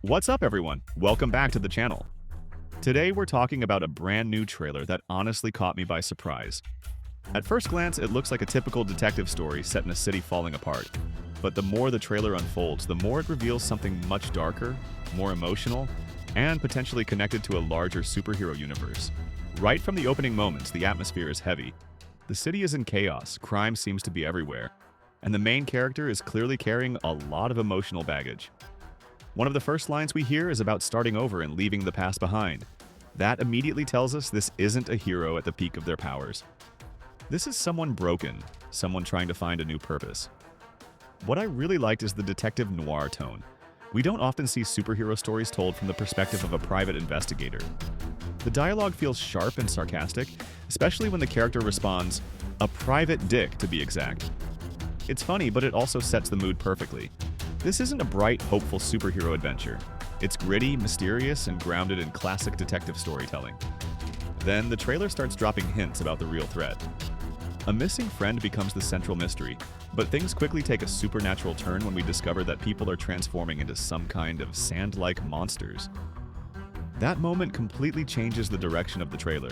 What's up, everyone? Welcome back to the channel. Today, we're talking about a brand new trailer that honestly caught me by surprise. At first glance, it looks like a typical detective story set in a city falling apart. But the more the trailer unfolds, the more it reveals something much darker, more emotional, and potentially connected to a larger superhero universe. Right from the opening moments, the atmosphere is heavy. The city is in chaos, crime seems to be everywhere, and the main character is clearly carrying a lot of emotional baggage. One of the first lines we hear is about starting over and leaving the past behind. That immediately tells us this isn't a hero at the peak of their powers. This is someone broken, someone trying to find a new purpose. What I really liked is the detective noir tone. We don't often see superhero stories told from the perspective of a private investigator. The dialogue feels sharp and sarcastic, especially when the character responds, "A private dick, to be exact." It's funny, but it also sets the mood perfectly. This isn't a bright, hopeful superhero adventure. It's gritty, mysterious, and grounded in classic detective storytelling. Then, the trailer starts dropping hints about the real threat. A missing friend becomes the central mystery, but things quickly take a supernatural turn when we discover that people are transforming into some kind of sand-like monsters. That moment completely changes the direction of the trailer.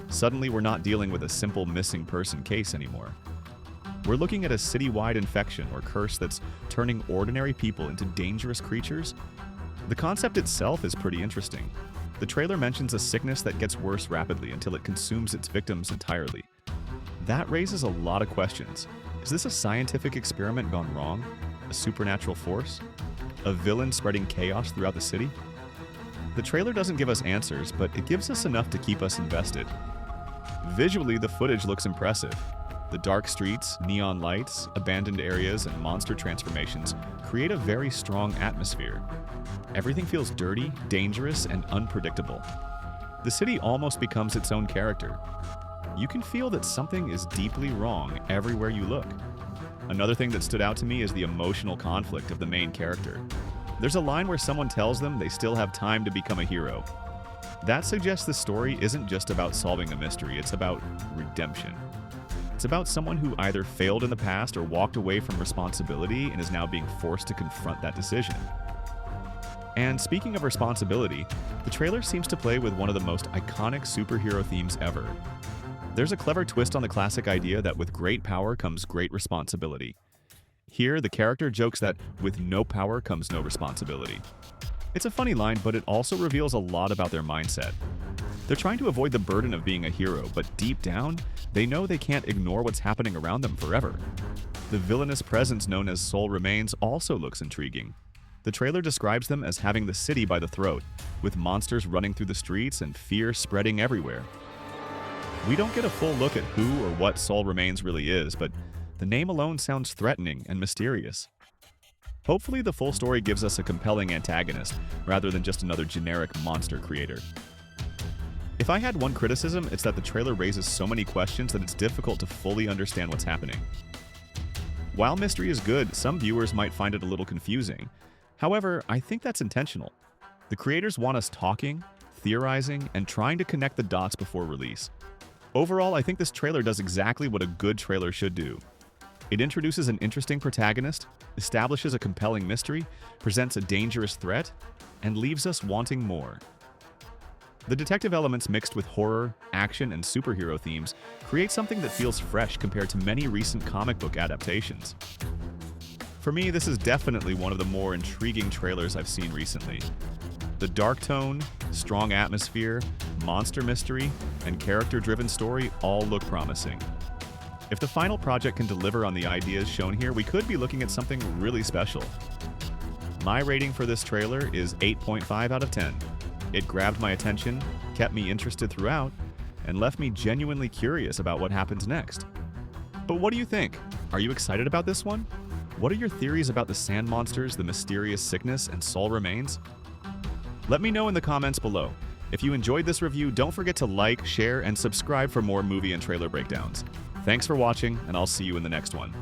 Suddenly, we're not dealing with a simple missing person case anymore. We're looking at a citywide infection or curse that's turning ordinary people into dangerous creatures. The concept itself is pretty interesting. The trailer mentions a sickness that gets worse rapidly until it consumes its victims entirely. That raises a lot of questions. Is this a scientific experiment gone wrong? A supernatural force? A villain spreading chaos throughout the city? The trailer doesn't give us answers, but it gives us enough to keep us invested. Visually, the footage looks impressive. The dark streets, neon lights, abandoned areas, and monster transformations create a very strong atmosphere. Everything feels dirty, dangerous, and unpredictable. The city almost becomes its own character. You can feel that something is deeply wrong everywhere you look. Another thing that stood out to me is the emotional conflict of the main character. There's a line where someone tells them they still have time to become a hero. That suggests the story isn't just about solving a mystery, it's about redemption. It's about someone who either failed in the past or walked away from responsibility and is now being forced to confront that decision. And speaking of responsibility, the trailer seems to play with one of the most iconic superhero themes ever. There's a clever twist on the classic idea that with great power comes great responsibility. Here, the character jokes that with no power comes no responsibility. It's a funny line, but it also reveals a lot about their mindset. They're trying to avoid the burden of being a hero, but deep down, they know they can't ignore what's happening around them forever. The villainous presence known as Soul Remains also looks intriguing. The trailer describes them as having the city by the throat, with monsters running through the streets and fear spreading everywhere. We don't get a full look at who or what Soul Remains really is, but the name alone sounds threatening and mysterious. Hopefully, the full story gives us a compelling antagonist, rather than just another generic monster creator. If I had one criticism, it's that the trailer raises so many questions that it's difficult to fully understand what's happening. While mystery is good, some viewers might find it a little confusing. However, I think that's intentional. The creators want us talking, theorizing, and trying to connect the dots before release. Overall, I think this trailer does exactly what a good trailer should do. It introduces an interesting protagonist, establishes a compelling mystery, presents a dangerous threat, and leaves us wanting more. The detective elements mixed with horror, action, and superhero themes create something that feels fresh compared to many recent comic book adaptations. For me, this is definitely one of the more intriguing trailers I've seen recently. The dark tone, strong atmosphere, monster mystery, and character-driven story all look promising. If the final project can deliver on the ideas shown here, we could be looking at something really special. My rating for this trailer is 8.5 out of 10. It grabbed my attention, kept me interested throughout, and left me genuinely curious about what happens next. But what do you think? Are you excited about this one? What are your theories about the sand monsters, the mysterious sickness, and Soul Remains? Let me know in the comments below. If you enjoyed this review, don't forget to like, share, and subscribe for more movie and trailer breakdowns. Thanks for watching, and I'll see you in the next one.